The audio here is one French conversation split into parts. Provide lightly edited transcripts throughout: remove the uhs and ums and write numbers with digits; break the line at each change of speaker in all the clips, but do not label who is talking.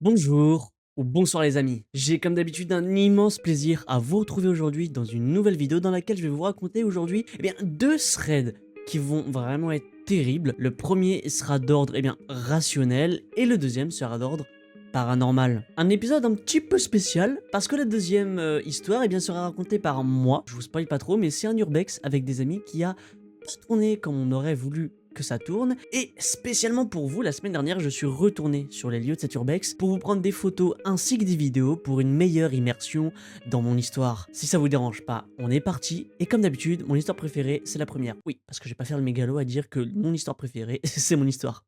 Bonjour ou bonsoir les amis, j'ai comme d'habitude un immense plaisir à vous retrouver aujourd'hui dans une nouvelle vidéo dans laquelle je vais vous raconter aujourd'hui deux threads qui vont vraiment être terribles. Le premier sera d'ordre rationnel et le deuxième sera d'ordre paranormal. Un épisode un petit peu spécial parce que la deuxième histoire sera racontée par moi, je vous spoil pas trop mais c'est un urbex avec des amis qui a pas tourné comme on aurait voulu que ça tourne. Et spécialement pour vous, la semaine dernière, je suis retourné sur les lieux de cet urbex pour vous prendre des photos ainsi que des vidéos pour une meilleure immersion dans mon histoire. Si ça vous dérange pas, on est parti. Et comme d'habitude, mon histoire préférée, c'est la première. Oui, parce que je vais pas faire le mégalo à dire que mon histoire préférée, c'est mon histoire.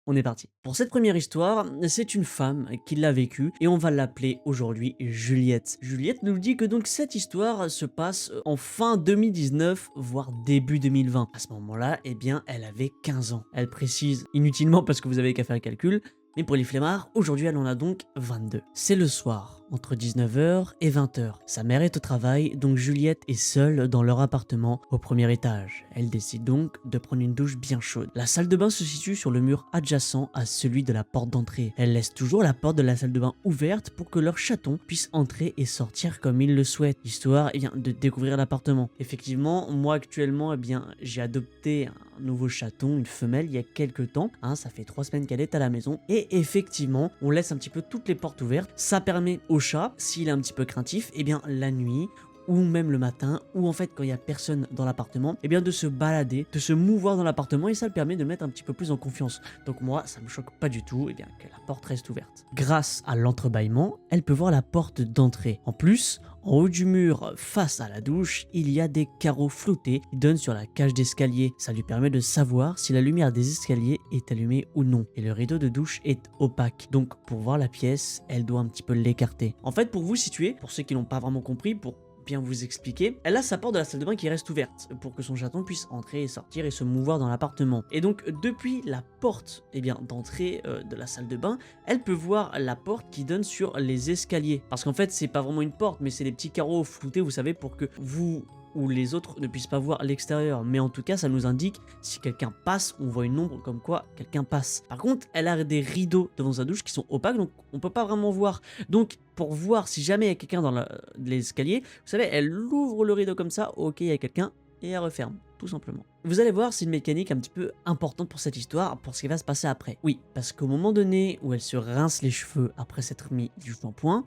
On est parti. Pour cette première histoire, c'est une femme qui l'a vécue et on va l'appeler aujourd'hui Juliette. Juliette nous dit que donc cette histoire se passe en fin 2019, voire début 2020. À ce moment-là, elle avait 15 ans. Elle précise inutilement parce que vous avez qu'à faire le calcul, mais pour les flemmards, aujourd'hui elle en a donc 22. C'est le soir, entre 19h et 20h. Sa mère est au travail, donc Juliette est seule dans leur appartement au premier étage. Elle décide donc de prendre une douche bien chaude. La salle de bain se situe sur le mur adjacent à celui de la porte d'entrée. Elle laisse toujours la porte de la salle de bain ouverte pour que leur chaton puisse entrer et sortir comme il le souhaite, histoire de découvrir l'appartement. Effectivement, moi actuellement, j'ai adopté un nouveau chaton, une femelle, il y a quelques temps. Ça fait 3 semaines qu'elle est à la maison. Et effectivement, on laisse un petit peu toutes les portes ouvertes. Ça permet au chat, s'il est un petit peu craintif, la nuit ou même le matin, ou en fait quand il n'y a personne dans l'appartement, de se balader, de se mouvoir dans l'appartement et ça le permet de mettre un petit peu plus en confiance. Donc moi, ça me choque pas du tout que la porte reste ouverte. Grâce à l'entrebâillement, elle peut voir la porte d'entrée. En plus, en haut du mur, face à la douche, il y a des carreaux floutés qui donnent sur la cage d'escalier. Ça lui permet de savoir si la lumière des escaliers est allumée ou non. Et le rideau de douche est opaque. Donc pour voir la pièce, elle doit un petit peu l'écarter. En fait, pour vous situer, pour ceux qui n'ont pas vraiment compris, pour bien vous expliquer, elle a sa porte de la salle de bain qui reste ouverte pour que son chaton puisse entrer et sortir et se mouvoir dans l'appartement. Et donc depuis la porte d'entrée de la salle de bain, elle peut voir la porte qui donne sur les escaliers. Parce qu'en fait c'est pas vraiment une porte mais c'est des petits carreaux floutés, vous savez, pour que vous ou les autres ne puissent pas voir l'extérieur, mais en tout cas ça nous indique si quelqu'un passe, on voit une ombre comme quoi quelqu'un passe. Par contre elle a des rideaux devant sa douche qui sont opaques, donc on peut pas vraiment voir. Donc pour voir si jamais il y a quelqu'un dans l'escalier, vous savez, elle ouvre le rideau comme ça, ok il y a quelqu'un, et elle referme, tout simplement. Vous allez voir, c'est une mécanique un petit peu importante pour cette histoire, pour ce qui va se passer après. Oui, parce qu'au moment donné où elle se rince les cheveux après s'être mis du shampoing,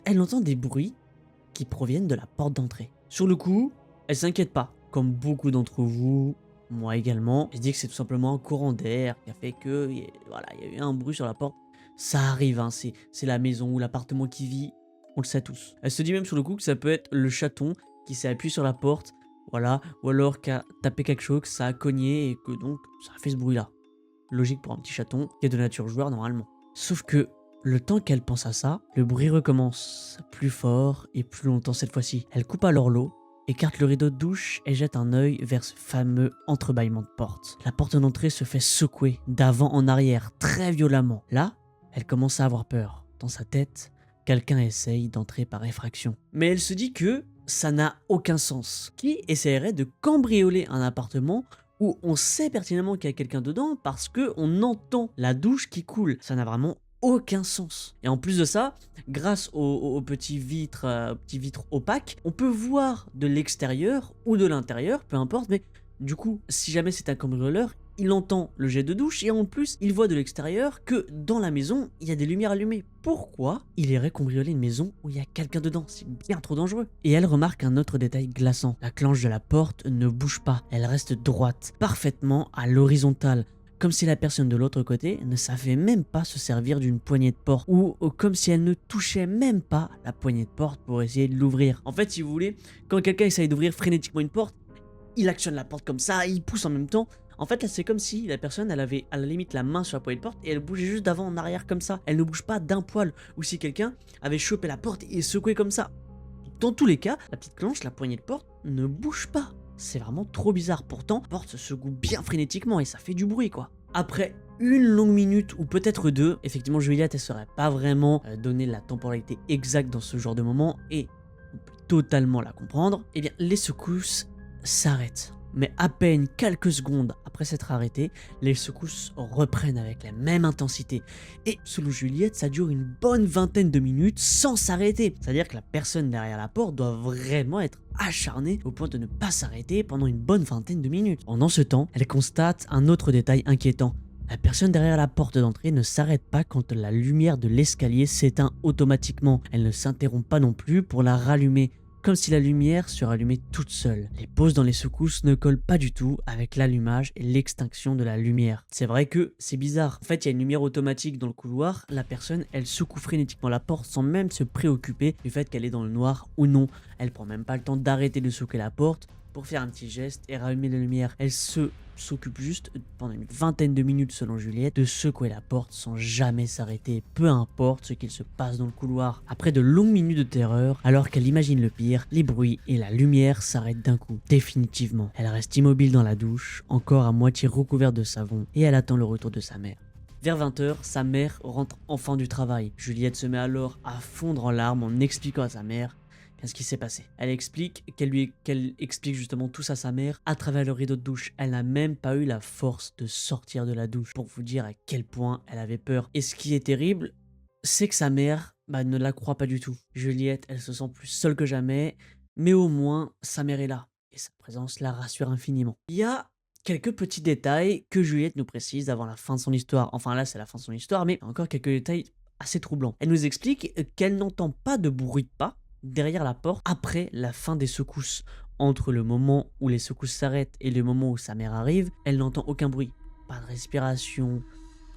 elle entend des bruits qui proviennent de la porte d'entrée. Sur le coup, elle s'inquiète pas, comme beaucoup d'entre vous, moi également. Elle se dit que c'est tout simplement un courant d'air qui a fait que, voilà, il y a eu un bruit sur la porte. Ça arrive, c'est la maison ou l'appartement qui vit, on le sait tous. Elle se dit même sur le coup que ça peut être le chaton qui s'est appuyé sur la porte, voilà, ou alors qui a tapé quelque chose, que ça a cogné et que donc ça a fait ce bruit-là. Logique pour un petit chaton qui est de nature joueur normalement. Sauf que le temps qu'elle pense à ça, le bruit recommence, plus fort et plus longtemps cette fois-ci. Elle coupe alors l'eau, écarte le rideau de douche et jette un œil vers ce fameux entrebâillement de porte. La porte d'entrée se fait secouer d'avant en arrière très violemment. Là, elle commence à avoir peur. Dans sa tête, quelqu'un essaye d'entrer par effraction. Mais elle se dit que ça n'a aucun sens. Qui essaierait de cambrioler un appartement où on sait pertinemment qu'il y a quelqu'un dedans parce qu'on entend la douche qui coule? Ça n'a vraiment aucun sens. Et en plus de ça, grâce aux petits vitres, opaques, on peut voir de l'extérieur ou de l'intérieur, peu importe, mais du coup, si jamais c'est un cambrioleur, il entend le jet de douche et en plus, il voit de l'extérieur que dans la maison, il y a des lumières allumées. Pourquoi il irait cambrioler une maison où il y a quelqu'un dedans? C'est bien trop dangereux. Et elle remarque un autre détail glaçant. La clenche de la porte ne bouge pas. Elle reste droite, parfaitement à l'horizontale. Comme si la personne de l'autre côté ne savait même pas se servir d'une poignée de porte, ou comme si elle ne touchait même pas la poignée de porte pour essayer de l'ouvrir. En fait, si vous voulez, quand quelqu'un essaye d'ouvrir frénétiquement une porte, il actionne la porte comme ça, il pousse en même temps. En fait, là, c'est comme si la personne, elle avait à la limite la main sur la poignée de porte et elle bougeait juste d'avant en arrière comme ça. Elle ne bouge pas d'un poil. Ou si quelqu'un avait chopé la porte et secoué comme ça. Dans tous les cas, la petite clenche, la poignée de porte, ne bouge pas. C'est vraiment trop bizarre. Pourtant, la porte se secoue bien frénétiquement et ça fait du bruit, quoi. Après une longue minute ou peut-être deux, effectivement, Juliette, elle saurait pas vraiment donner la temporalité exacte dans ce genre de moment et on peut totalement la comprendre. Les secousses s'arrêtent. Mais à peine quelques secondes après s'être arrêté, les secousses reprennent avec la même intensité. Et selon Juliette, ça dure une bonne vingtaine de minutes sans s'arrêter. C'est-à-dire que la personne derrière la porte doit vraiment être acharnée au point de ne pas s'arrêter pendant une bonne vingtaine de minutes. Pendant ce temps, elle constate un autre détail inquiétant. La personne derrière la porte d'entrée ne s'arrête pas quand la lumière de l'escalier s'éteint automatiquement. Elle ne s'interrompt pas non plus pour la rallumer, comme si la lumière se rallumait toute seule. Les pauses dans les secousses ne collent pas du tout avec l'allumage et l'extinction de la lumière. C'est vrai que c'est bizarre. En fait, il y a une lumière automatique dans le couloir. La personne, elle secoue frénétiquement la porte sans même se préoccuper du fait qu'elle est dans le noir ou non. Elle prend même pas le temps d'arrêter de secouer la porte pour faire un petit geste et rallumer la lumière. Elle s'occupe juste pendant une vingtaine de minutes selon Juliette de secouer la porte sans jamais s'arrêter, peu importe ce qu'il se passe dans le couloir. Après de longues minutes de terreur, alors qu'elle imagine le pire, les bruits et la lumière s'arrêtent d'un coup, définitivement. Elle reste immobile dans la douche, encore à moitié recouverte de savon, et elle attend le retour de sa mère. Vers 20 h, sa mère rentre enfin du travail. Juliette se met alors à fondre en larmes en expliquant à sa mère ce qui s'est passé. Elle explique qu'elle explique justement tout ça à sa mère à travers le rideau de douche. Elle n'a même pas eu la force de sortir de la douche pour vous dire à quel point elle avait peur. Et ce qui est terrible, c'est que sa mère ne la croit pas du tout. Juliette, elle se sent plus seule que jamais, mais au moins sa mère est là et sa présence la rassure infiniment. Il y a quelques petits détails que Juliette nous précise avant la fin de son histoire. Enfin là, c'est la fin de son histoire, mais encore quelques détails assez troublants. Elle nous explique qu'elle n'entend pas de bruit de pas derrière la porte après la fin des secousses. Entre le moment où les secousses s'arrêtent et le moment où sa mère arrive, elle n'entend aucun bruit. Pas de respiration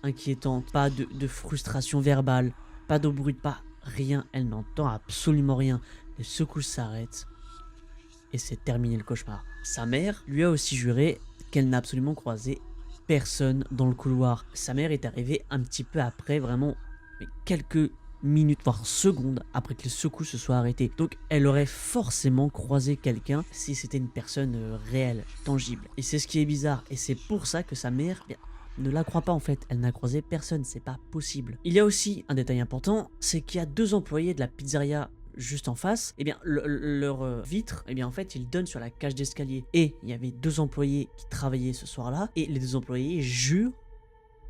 inquiétante, pas de frustration verbale, pas de bruit de pas, rien. Elle n'entend absolument rien. Les secousses s'arrêtent et c'est terminé le cauchemar. Sa mère lui a aussi juré qu'elle n'a absolument croisé personne dans le couloir. Sa mère est arrivée un petit peu après, vraiment quelques minutes, voire secondes après que les secousses se soient arrêtées. Donc elle aurait forcément croisé quelqu'un si c'était une personne réelle, tangible. Et c'est ce qui est bizarre. Et c'est pour ça que sa mère ne la croit pas en fait. Elle n'a croisé personne, c'est pas possible. Il y a aussi un détail important, c'est qu'il y a 2 employés de la pizzeria juste en face, leur vitre, en fait, ils donnent sur la cage d'escalier. Et il y avait 2 employés qui travaillaient ce soir-là, et les 2 employés jurent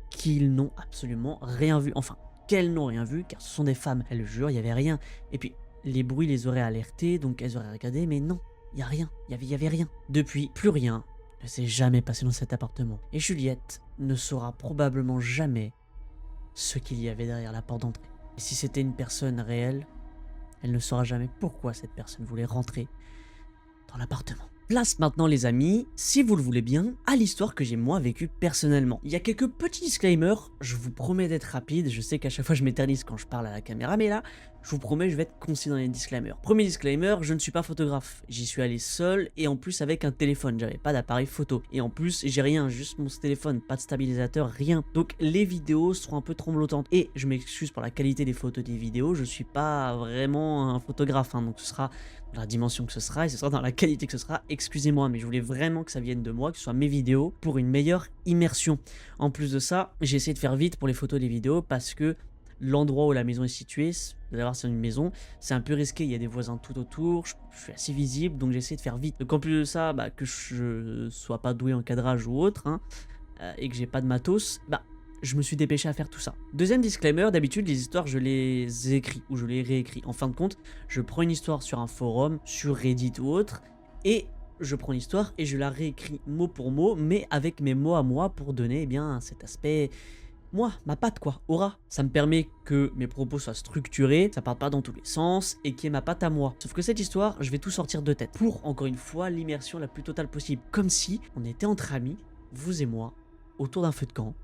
qu'ils n'ont absolument rien vu. Enfin, qu'elles n'ont rien vu, car ce sont des femmes. Elles le jurent, il n'y avait rien. Et puis, les bruits les auraient alertées, donc elles auraient regardé, mais non, il n'y a rien, il y avait rien. Depuis, plus rien ne s'est jamais passé dans cet appartement. Et Juliette ne saura probablement jamais ce qu'il y avait derrière la porte d'entrée. Et si c'était une personne réelle, elle ne saura jamais pourquoi cette personne voulait rentrer dans l'appartement. Place maintenant les amis, si vous le voulez bien, à l'histoire que j'ai moi vécue personnellement. Il y a quelques petits disclaimers, je vous promets d'être rapide, je sais qu'à chaque fois je m'éternise quand je parle à la caméra, mais là, je vous promets, je vais être concis dans les disclaimers. Premier disclaimer, je ne suis pas photographe, j'y suis allé seul et en plus avec un téléphone, j'avais pas d'appareil photo. Et en plus, j'ai rien, juste mon téléphone, pas de stabilisateur, rien. Donc les vidéos seront un peu tremblotantes. Et je m'excuse pour la qualité des photos des vidéos, je suis pas vraiment un photographe, hein, donc ce sera dans la dimension que ce sera et ce sera dans la qualité que ce sera, excusez-moi, mais je voulais vraiment que ça vienne de moi, que ce soit mes vidéos, pour une meilleure immersion. En plus de ça, j'ai essayé de faire vite pour les photos et les vidéos parce que l'endroit où la maison est située, d'avoir c'est une maison, c'est un peu risqué, il y a des voisins tout autour, je suis assez visible, donc j'ai essayé de faire vite. Donc en plus de ça, que je sois pas doué en cadrage ou autre, hein, et que j'ai pas de matos, je me suis dépêché à faire tout ça. Deuxième disclaimer, d'habitude les histoires je les écris ou je les réécris. En fin de compte, je prends une histoire sur un forum, sur Reddit ou autre, et je prends l'histoire et je la réécris mot pour mot, mais avec mes mots à moi pour donner cet aspect, moi, ma patte quoi, aura. Ça me permet que mes propos soient structurés, ça parte pas dans tous les sens, et qu'il y ait ma patte à moi. Sauf que cette histoire, je vais tout sortir de tête, pour encore une fois l'immersion la plus totale possible. Comme si on était entre amis, vous et moi, autour d'un feu de camp,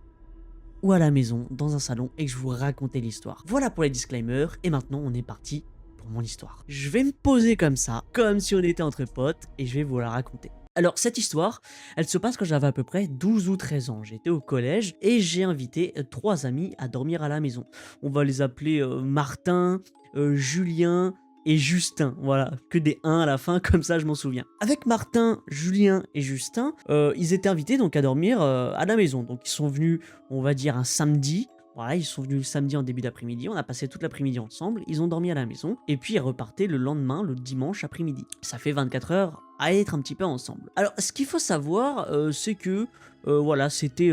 ou à la maison, dans un salon, et que je vous racontais l'histoire. Voilà pour les disclaimers, et maintenant on est parti pour mon histoire. Je vais me poser comme ça, comme si on était entre potes, et je vais vous la raconter. Alors cette histoire, elle se passe quand j'avais à peu près 12 ou 13 ans. J'étais au collège et j'ai invité 3 amis à dormir à la maison. On va les appeler Martin, Julien et Justin. Voilà, que des 1 à la fin, comme ça je m'en souviens. Avec Martin, Julien et Justin, ils étaient invités donc à dormir à la maison. Donc ils sont venus, on va dire un samedi. Voilà, ils sont venus le samedi en début d'après-midi, on a passé toute l'après-midi ensemble, ils ont dormi à la maison, et puis ils repartaient le lendemain, le dimanche après-midi. Ça fait 24 heures à être un petit peu ensemble. Alors, ce qu'il faut savoir, c'est que voilà, c'était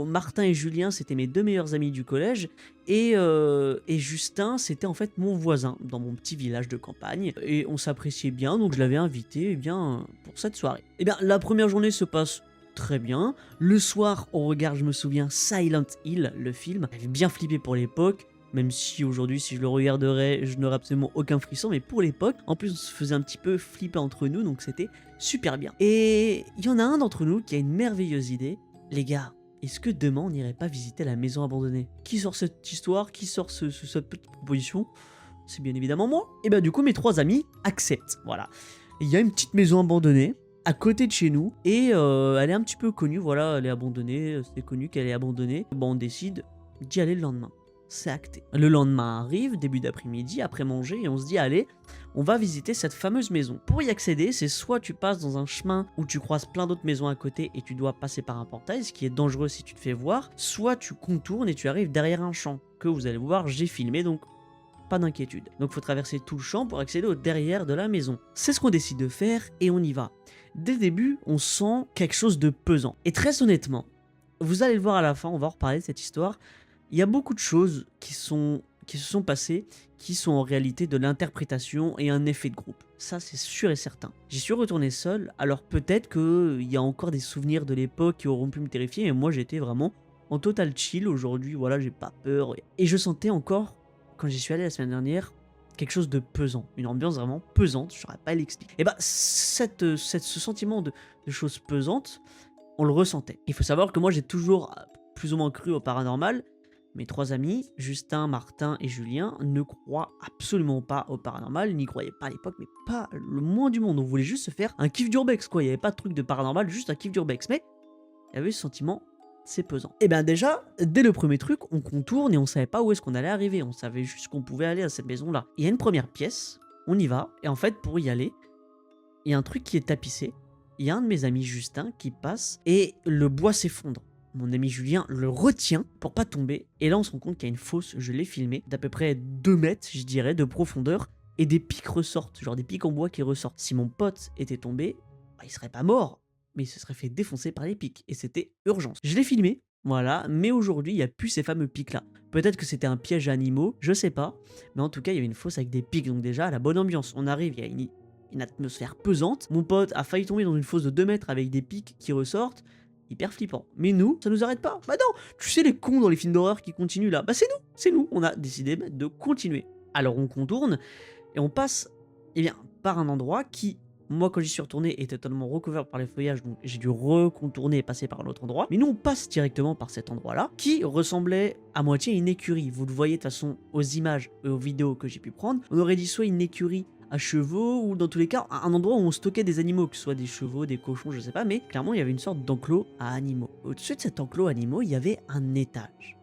Martin et Julien, c'était mes deux meilleurs amis du collège, et Justin, c'était en fait mon voisin dans mon petit village de campagne, et on s'appréciait bien, donc je l'avais invité, eh bien, pour cette soirée. Eh bien, la première journée se passe très bien. Le soir, on regarde, je me souviens, Silent Hill, le film. J'avais bien flippé pour l'époque. Même si aujourd'hui, si je le regarderais, je n'aurais absolument aucun frisson, mais pour l'époque, en plus, on se faisait un petit peu flipper entre nous, donc c'était super bien. Et il y en a un d'entre nous qui a une merveilleuse idée. Les gars, est-ce que demain, on n'irait pas visiter la maison abandonnée? Qui sort cette histoire? Qui sort cette petite proposition? C'est bien évidemment moi. Et bah du coup, mes trois amis acceptent, voilà. Il y a une petite maison abandonnée à côté de chez nous, et elle est un petit peu connue, voilà, elle est abandonnée, c'est connu qu'elle est abandonnée. Bon, on décide d'y aller le lendemain. C'est acté. Le lendemain arrive, début d'après-midi, après manger, et on se dit, allez, on va visiter cette fameuse maison. Pour y accéder, c'est soit tu passes dans un chemin où tu croises plein d'autres maisons à côté et tu dois passer par un portail, ce qui est dangereux si tu te fais voir, soit tu contournes et tu arrives derrière un champ, que vous allez voir, j'ai filmé, donc pas d'inquiétude. Donc faut traverser tout le champ pour accéder au derrière de la maison. C'est ce qu'on décide de faire et on y va. Dès le début, on sent quelque chose de pesant. Et très honnêtement, vous allez le voir à la fin, on va en reparler de cette histoire. Il y a beaucoup de choses qui se sont passées, qui sont en réalité de l'interprétation et un effet de groupe. Ça, c'est sûr et certain. J'y suis retourné seul, alors peut-être qu'il y a encore des souvenirs de l'époque qui auront pu me terrifier, mais moi j'étais vraiment en total chill. Aujourd'hui, voilà, j'ai pas peur. Et je sentais encore, quand j'y suis allé la semaine dernière, quelque chose de pesant, une ambiance vraiment pesante, je saurais pas l'expliquer. Et bah, ce sentiment de choses pesantes, on le ressentait. Il faut savoir que moi, j'ai toujours plus ou moins cru au paranormal. Mes trois amis, Justin, Martin et Julien, ne croient absolument pas au paranormal, n'y croyaient pas à l'époque, mais pas le moins du monde. On voulait juste se faire un kiff d'urbex, quoi. Il n'y avait pas de truc de paranormal, juste un kiff d'urbex. Mais il y avait ce sentiment, c'est pesant. Et bien déjà, dès le premier truc, on contourne et on savait pas où est-ce qu'on allait arriver. On savait juste qu'on pouvait aller à cette maison-là. Il y a une première pièce, on y va, et en fait, pour y aller, il y a un truc qui est tapissé. Il y a un de mes amis, Justin, qui passe et le bois s'effondre. Mon ami Julien le retient pour pas tomber, et là on se rend compte qu'il y a une fosse, je l'ai filmé, d'à peu près 2 mètres, je dirais, de profondeur, et des pics ressortent, genre des pics en bois qui ressortent. Si mon pote était tombé, bah, il serait pas mort, mais il se serait fait défoncer par les pics, et c'était urgence. Je l'ai filmé, voilà, mais aujourd'hui il n'y a plus ces fameux pics là. Peut-être que c'était un piège à animaux, je sais pas, mais en tout cas il y avait une fosse avec des pics, donc déjà la bonne ambiance. On arrive, il y a une atmosphère pesante, mon pote a failli tomber dans une fosse de 2 mètres avec des pics qui ressortent, hyper flippant. Mais nous, ça nous arrête pas. Bah non, tu sais les cons dans les films d'horreur qui continuent là, bah c'est nous, on a décidé de continuer. Alors on contourne, et on passe, eh bien, par un endroit qui, moi quand j'y suis retourné, était totalement recouvert par les feuillages, donc j'ai dû recontourner et passer par un autre endroit. Mais nous on passe directement par cet endroit-là, qui ressemblait à moitié à une écurie. Vous le voyez de toute façon aux images et aux vidéos que j'ai pu prendre. On aurait dit soit une écurie à chevaux, ou dans tous les cas, un endroit où on stockait des animaux, que ce soit des chevaux, des cochons, je sais pas, mais clairement il y avait une sorte d'enclos à animaux. Au-dessus de cet enclos animaux, il y avait un étage.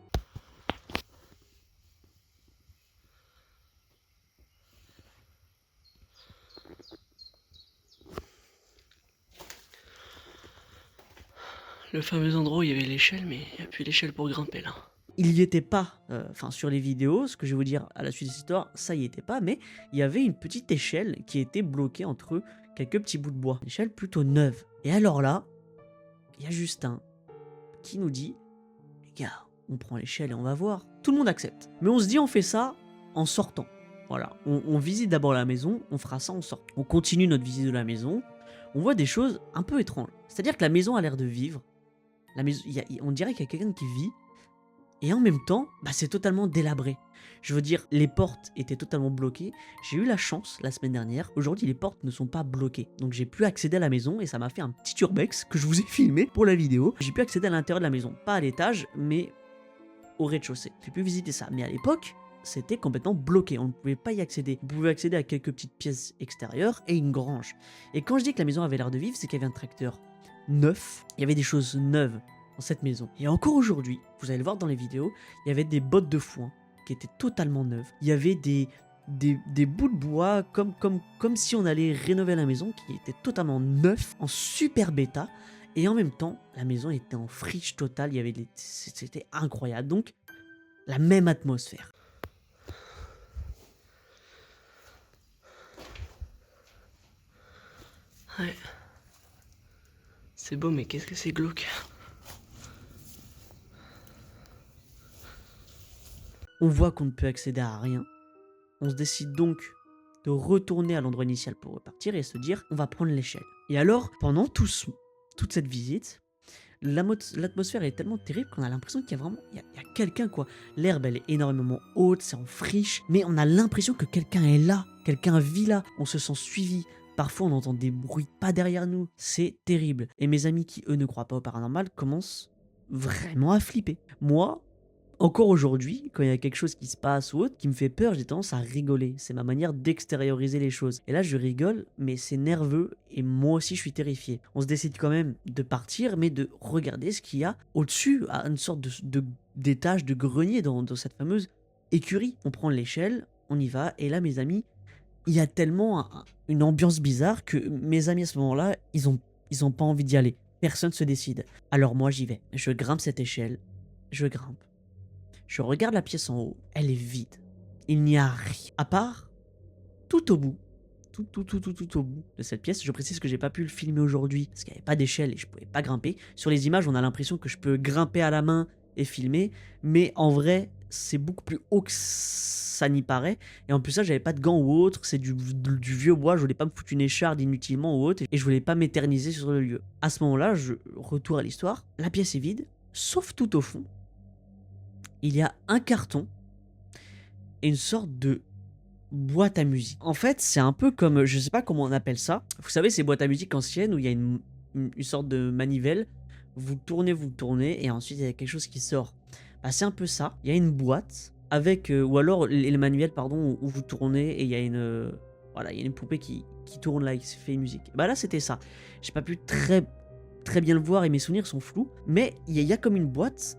Le fameux endroit où il y avait l'échelle, mais il n'y a plus l'échelle pour grimper là.
Il y était pas, enfin sur les vidéos, ce que je vais vous dire à la suite de cette histoire, ça y était pas, mais il y avait une petite échelle qui était bloquée entre quelques petits bouts de bois. Une échelle plutôt neuve. Et alors là, il y a Justin qui nous dit, les gars, on prend l'échelle et on va voir. Tout le monde accepte. Mais on se dit, on fait ça en sortant. Voilà, on visite d'abord la maison, on fera ça en sortant. On continue notre visite de la maison, on voit des choses un peu étranges. C'est-à-dire que la maison a l'air de vivre. La maison, on dirait qu'il y a quelqu'un qui vit. Et en même temps, bah, c'est totalement délabré. Je veux dire, les portes étaient totalement bloquées. J'ai eu la chance la semaine dernière. Aujourd'hui, les portes ne sont pas bloquées. Donc j'ai pu accéder à la maison et ça m'a fait un petit urbex que je vous ai filmé pour la vidéo. J'ai pu accéder à l'intérieur de la maison. Pas à l'étage, mais au rez-de-chaussée. J'ai pu visiter ça. Mais à l'époque, c'était complètement bloqué. On ne pouvait pas y accéder. Vous pouvez accéder à quelques petites pièces extérieures et une grange. Et quand je dis que la maison avait l'air de vivre, c'est qu'il y avait un tracteur neuf. Il y avait des choses neuves dans cette maison. Et encore aujourd'hui, vous allez le voir dans les vidéos, il y avait des bottes de foin qui étaient totalement neuves. Il y avait des bouts de bois comme si on allait rénover la maison qui était totalement neuf, en super bêta. Et en même temps, la maison était en friche totale. Il y avait c'était incroyable. Donc, la même atmosphère.
Ouais. C'est beau, mais qu'est-ce que c'est glauque.
On voit qu'on ne peut accéder à rien. On se décide donc de retourner à l'endroit initial pour repartir et se dire on va prendre l'échelle. Et alors, pendant toute cette visite, l'atmosphère est tellement terrible qu'on a l'impression qu'il y a vraiment il y a quelqu'un quoi. L'herbe elle est énormément haute, c'est en friche, mais on a l'impression que quelqu'un est là, quelqu'un vit là, on se sent suivi. Parfois on entend des bruits pas derrière nous, c'est terrible. Et mes amis qui eux ne croient pas au paranormal commencent vraiment à flipper. Moi, encore aujourd'hui, quand il y a quelque chose qui se passe ou autre qui me fait peur, j'ai tendance à rigoler. C'est ma manière d'extérioriser les choses. Et là, je rigole, mais c'est nerveux et moi aussi, je suis terrifié. On se décide quand même de partir, mais de regarder ce qu'il y a au-dessus, à une sorte d'étage, de grenier dans cette fameuse écurie. On prend l'échelle, on y va, et là, mes amis, il y a tellement une ambiance bizarre que mes amis à ce moment-là, ils ont pas envie d'y aller. Personne se décide. Alors moi, j'y vais. Je grimpe cette échelle, je grimpe. Je regarde la pièce en haut, elle est vide. Il n'y a rien. À part, tout au bout, tout au bout de cette pièce, je précise que j'ai pas pu le filmer aujourd'hui parce qu'il n'y avait pas d'échelle et je pouvais pas grimper. Sur les images, on a l'impression que je peux grimper à la main et filmer, mais en vrai, c'est beaucoup plus haut que ça n'y paraît. Et en plus, ça, j'avais pas de gants ou autre, c'est du vieux bois, je voulais pas me foutre une écharde inutilement ou autre et je voulais pas m'éterniser sur le lieu. À ce moment-là, je retourne à l'histoire, la pièce est vide, sauf tout au fond. Il y a un carton et une sorte de boîte à musique. En fait, c'est un peu comme, je sais pas comment on appelle ça. Vous savez, ces boîtes à musique anciennes où il y a une sorte de manivelle. Vous tournez et ensuite il y a quelque chose qui sort. Bah, c'est un peu ça. Il y a une boîte avec, ou alors les manuels, pardon, où vous tournez et il y a une, voilà, il y a une poupée qui tourne là et qui fait une musique. Bah là, c'était ça. J'ai pas pu très bien le voir et mes souvenirs sont flous. Mais il y a comme une boîte,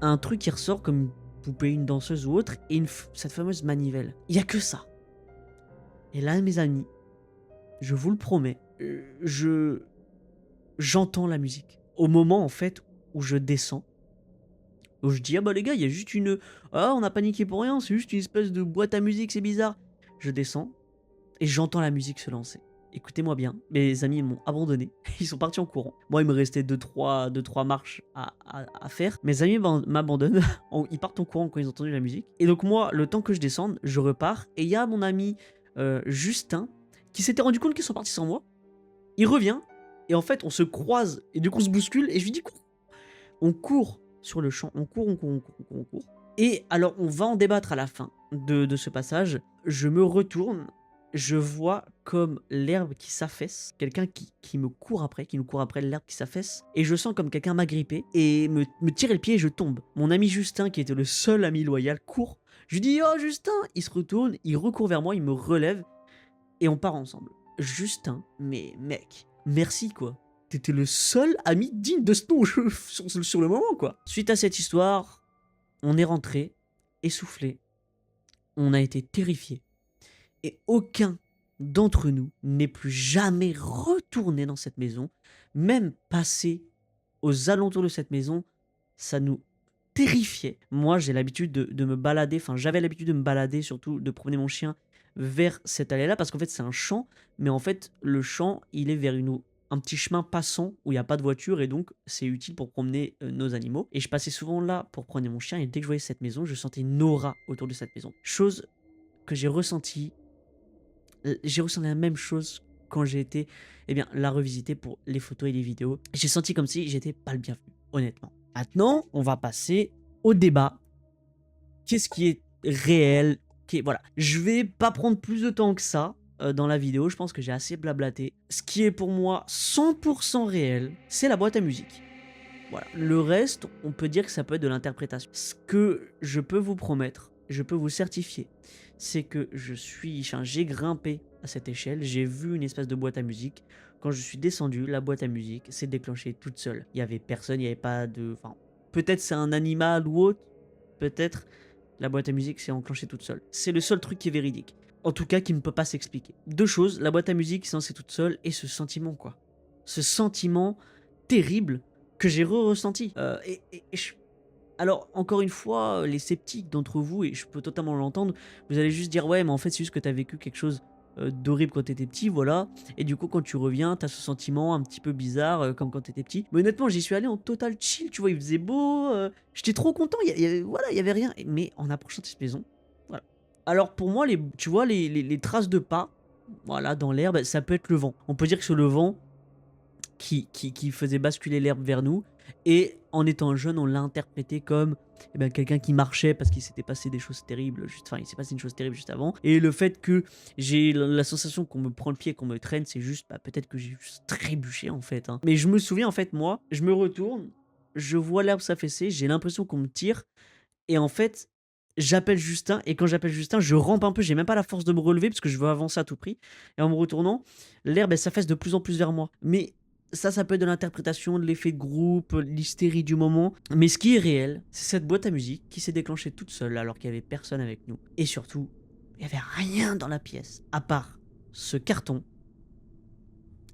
un truc qui ressort comme une poupée, une danseuse ou autre, et cette fameuse manivelle. Il y a que ça. Et là, mes amis, je vous le promets, j'entends la musique. Au moment, en fait, où je descends, où je dis, ah bah les gars, il y a juste une... Ah, on a paniqué pour rien, c'est juste une espèce de boîte à musique, c'est bizarre. Je descends, et j'entends la musique se lancer. Écoutez-moi bien, mes amis m'ont abandonné, ils sont partis en courant. Moi, il me restait 2-3 marches à faire. Mes amis m'abandonnent, ils partent en courant quand ils ont entendu la musique. Et donc moi, le temps que je descende, je repars, et il y a mon ami Justin, qui s'était rendu compte qu'ils sont partis sans moi. Il revient, et en fait, on se croise, et du coup, on se bouscule, et je lui dis, cours. On court sur le champ, on court. Et alors, on va en débattre à la fin de ce passage. Je me retourne, je vois comme l'herbe qui s'affaisse, quelqu'un qui me court après, qui nous court après l'herbe qui s'affaisse, et je sens comme quelqu'un m'a grippé et me tirer le pied et je tombe. Mon ami Justin, qui était le seul ami loyal, court. Je lui dis, oh Justin, il se retourne, il recourt vers moi, il me relève, et on part ensemble. Justin, mais mec, merci quoi. T'étais le seul ami digne de ce nom sur le moment quoi. Suite à cette histoire, on est rentré, essoufflé, on a été terrifiés. Et aucun d'entre nous n'est plus jamais retourné dans cette maison, même passé aux alentours de cette maison, ça nous terrifiait. Moi, j'ai l'habitude de me balader, enfin j'avais l'habitude de me balader, surtout de promener mon chien vers cette allée-là, parce qu'en fait c'est un champ, mais en fait le champ, il est vers un petit chemin passant où il n'y a pas de voiture et donc c'est utile pour promener nos animaux. Et je passais souvent là pour promener mon chien et dès que je voyais cette maison, je sentais une aura autour de cette maison. Chose que j'ai ressenti la même chose quand j'ai été la revisiter pour les photos et les vidéos. J'ai senti comme si j'étais pas le bienvenu, honnêtement. Maintenant, on va passer au débat. Qu'est-ce qui est réel? Voilà. Je vais pas prendre plus de temps que ça dans la vidéo. Je pense que j'ai assez blablaté. Ce qui est pour moi 100% réel, c'est la boîte à musique. Voilà. Le reste, on peut dire que ça peut être de l'interprétation. Ce que je peux vous promettre, je peux vous certifier, c'est que j'ai grimpé à cette échelle, j'ai vu une espèce de boîte à musique. Quand je suis descendu, la boîte à musique s'est déclenchée toute seule. Il n'y avait personne, il n'y avait pas de... Enfin, peut-être c'est un animal ou autre, peut-être la boîte à musique s'est enclenchée toute seule. C'est le seul truc qui est véridique. En tout cas, qui ne peut pas s'expliquer. Deux choses, la boîte à musique s'est lancée toute seule et ce sentiment, quoi. Ce sentiment terrible que j'ai ressenti. Alors, encore une fois, les sceptiques d'entre vous, et je peux totalement l'entendre, vous allez juste dire, ouais, mais en fait, c'est juste que t'as vécu quelque chose d'horrible quand t'étais petit, voilà. Et du coup, quand tu reviens, t'as ce sentiment un petit peu bizarre, comme quand t'étais petit. Mais honnêtement, j'y suis allé en total chill, tu vois, il faisait beau, j'étais trop content, voilà, il y avait rien. Mais en approchant de cette maison, voilà. Alors pour moi, tu vois, les traces de pas, voilà, dans l'herbe, ça peut être le vent. On peut dire que c'est le vent qui faisait basculer l'herbe vers nous. Et en étant jeune, on l'a interprété comme eh ben, quelqu'un qui marchait parce qu'il s'était passé des choses terribles. Enfin, il s'est passé une chose terrible juste avant. Et le fait que j'ai la sensation qu'on me prend le pied, qu'on me traîne, c'est juste bah, peut-être que j'ai juste trébuché en fait, hein. Mais je me souviens en fait, moi, je me retourne, je vois l'herbe s'affaisser, j'ai l'impression qu'on me tire. Et en fait, j'appelle Justin. Et quand j'appelle Justin, je rampe un peu. J'ai même pas la force de me relever parce que je veux avancer à tout prix. Et en me retournant, l'herbe, elle s'affaisse de plus en plus vers moi. Mais ça peut être de l'interprétation, de l'effet de groupe, l'hystérie du moment. Mais ce qui est réel, c'est cette boîte à musique qui s'est déclenchée toute seule alors qu'il y avait personne avec nous. Et surtout, il y avait rien dans la pièce, à part ce carton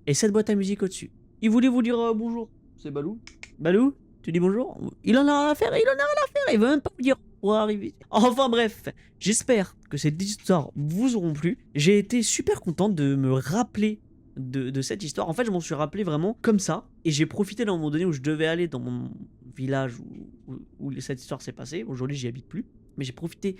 et cette boîte à musique au-dessus. Il voulait vous dire bonjour. C'est Balou. Balou, tu dis bonjour. Il en a rien à faire, il en a rien à faire. Il veut même pas vous dire pour arriver. Enfin bref, j'espère que cette histoire vous auront plu. J'ai été super content de me rappeler de cette histoire. En fait, je m'en suis rappelé vraiment comme ça. Et j'ai profité d'un moment donné où je devais aller dans mon village où cette histoire s'est passée. Aujourd'hui, j'y habite plus. Mais j'ai profité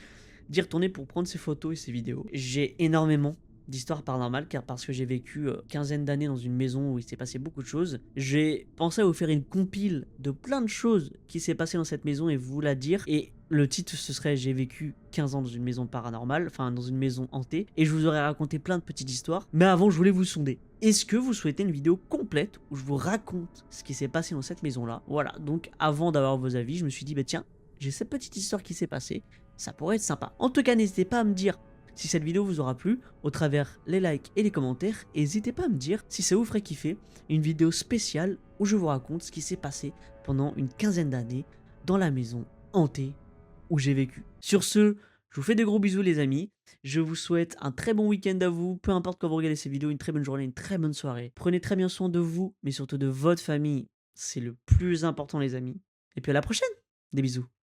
d'y retourner pour prendre ces photos et ces vidéos. J'ai énormément d'histoires paranormales car parce que j'ai vécu quinzaine d'années dans une maison où il s'est passé beaucoup de choses, j'ai pensé à vous faire une compile de plein de choses qui s'est passé dans cette maison et vous la dire. Et le titre ce serait j'ai vécu 15 ans dans une maison paranormale, enfin dans une maison hantée, et je vous aurais raconté plein de petites histoires. Mais avant, je voulais vous sonder. Est-ce que vous souhaitez une vidéo complète où je vous raconte ce qui s'est passé dans cette maison-là? Voilà, donc avant d'avoir vos avis, je me suis dit, bah tiens, j'ai cette petite histoire qui s'est passée, ça pourrait être sympa. En tout cas, n'hésitez pas à me dire si cette vidéo vous aura plu au travers les likes et les commentaires. Et n'hésitez pas à me dire si ça vous ferait kiffer une vidéo spéciale où je vous raconte ce qui s'est passé pendant une quinzaine d'années dans la maison hantée où j'ai vécu. Sur ce, je vous fais des gros bisous les amis. Je vous souhaite un très bon week-end à vous. Peu importe quand vous regardez ces vidéos, une très bonne journée, une très bonne soirée. Prenez très bien soin de vous, mais surtout de votre famille. C'est le plus important les amis. Et puis à la prochaine. Des bisous.